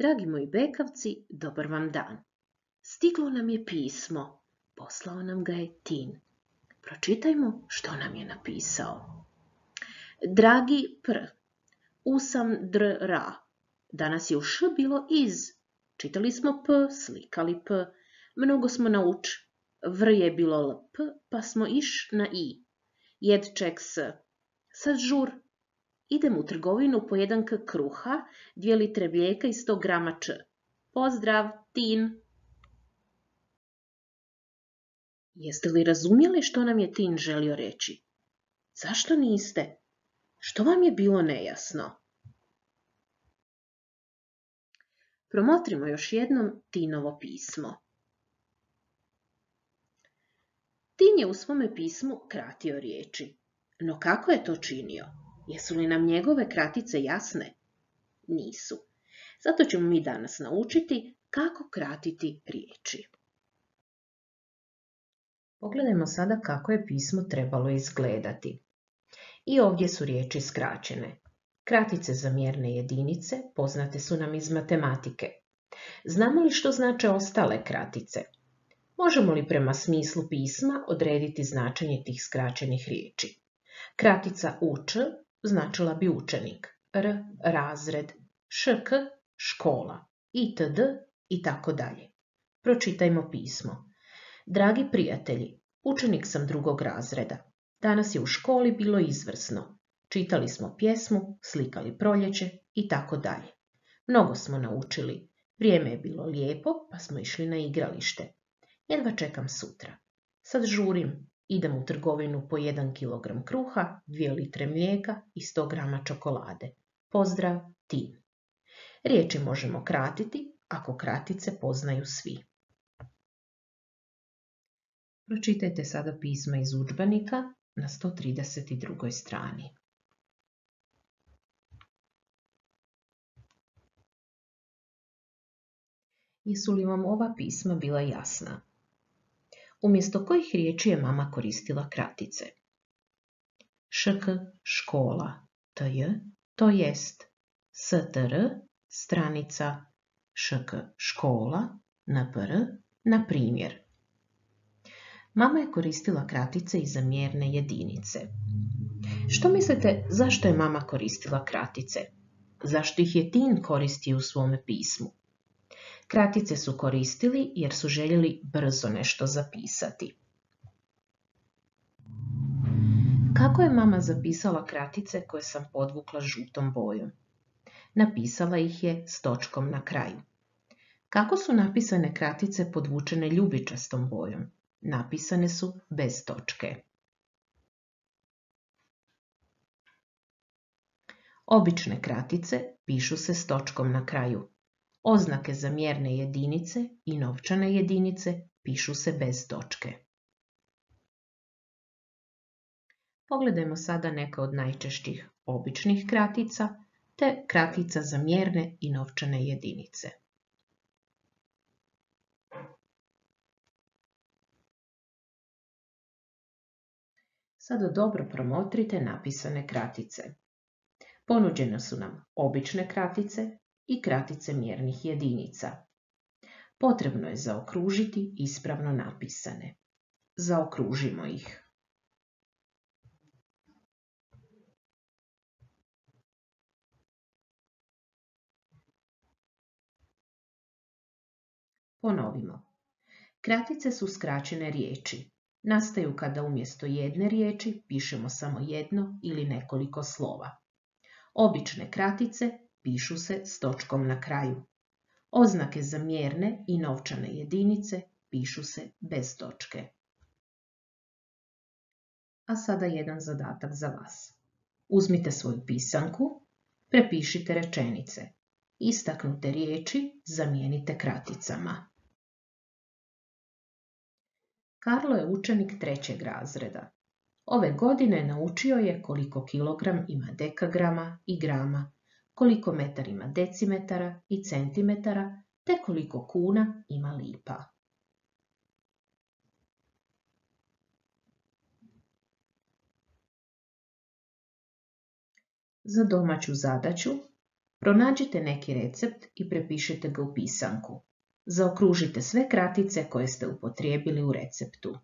Dragi moji bekavci, dobar vam dan. Stiglo nam je pismo. Poslao nam ga je Tin. Pročitajmo što nam je napisao. Dragi pr, usam dr ra. Danas je u š bilo iz. Čitali smo p, slikali p. Mnogo smo nauči. Vr je bilo lp, pa smo iš na i. Jed ček s. Sad žur. Idem u trgovinu po 1 k kruha, 2 litre mlijeka i 100 grama č. Pozdrav, Tin! Jeste li razumjeli što nam je Tin želio reći? Zašto niste? Što vam je bilo nejasno? Promotrimo još jednom Tinovo pismo. Tin je u svome pismu kratio riječi. No kako je to činio? Jesu li nam njegove kratice jasne? Nisu. Zato ćemo mi danas naučiti kako kratiti riječi. Pogledajmo sada kako je pismo trebalo izgledati. I ovdje su riječi skraćene. Kratice za mjerne jedinice poznate su nam iz matematike. Znamo li što znače ostale kratice? Možemo li prema smislu pisma odrediti značenje tih skraćenih riječi? Kratica uč značila bi učenik, r razred, šk škola, itd. i tako dalje. Pročitajmo pismo. Dragi prijatelji, učenik sam 2. razreda. Danas je u školi bilo izvrsno. Čitali smo pjesmu, slikali proljeće i tako dalje. Mnogo smo naučili. Vrijeme je bilo lijepo, pa smo išli na igralište. Jedva čekam sutra. Sad žurim. Idem u trgovinu po 1 kg kruha, 2 litre mlijeka i 100 grama čokolade. Pozdrav, Tin. Riječi možemo kratiti ako kratice poznaju svi. Pročitajte sada pisma iz udžbenika na 132. strani. Jesu li vam ova pisma bila jasna? Umjesto kojih riječi je mama koristila kratice? Šk, škola, tj, to jest, str, stranica, šk, škola, npr, na primjer. Mama je koristila kratice i za mjerne jedinice. Što mislite, zašto je mama koristila kratice? Zašto ih je Tin koristio u svome pismu? Kratice su koristili jer su željeli brzo nešto zapisati. Kako je mama zapisala kratice koje sam podvukla žutom bojom? Napisala ih je s točkom na kraju. Kako su napisane kratice podvučene ljubičastom bojom? Napisane su bez točke. Obične kratice pišu se s točkom na kraju. Oznake za mjerne jedinice i novčane jedinice pišu se bez točke. Pogledajmo sada neke od najčešćih običnih kratica te kratica za mjerne i novčane jedinice. Sada dobro promotrite napisane kratice. Ponuđene su nam obične kratice i kratice mjernih jedinica. Potrebno je zaokružiti ispravno napisane. Zaokružimo ih. Ponovimo. Kratice su skraćene riječi. Nastaju kada umjesto jedne riječi pišemo samo jedno ili nekoliko slova. Obične kratice pišu se s točkom na kraju. Oznake za mjerne i novčane jedinice pišu se bez točke. A sada jedan zadatak za vas. Uzmite svoju pisanku, prepišite rečenice. Istaknute riječi zamijenite kraticama. Karlo je učenik 3. razreda. Ove godine naučio je koliko kilogram ima dekagrama i grama, koliko metar ima decimetara i centimetara, te koliko kuna ima lipa. Za domaću zadaću Pronađite neki recept i prepišite ga u pisanku. Zaokružite sve kratice koje ste upotrijebili u receptu.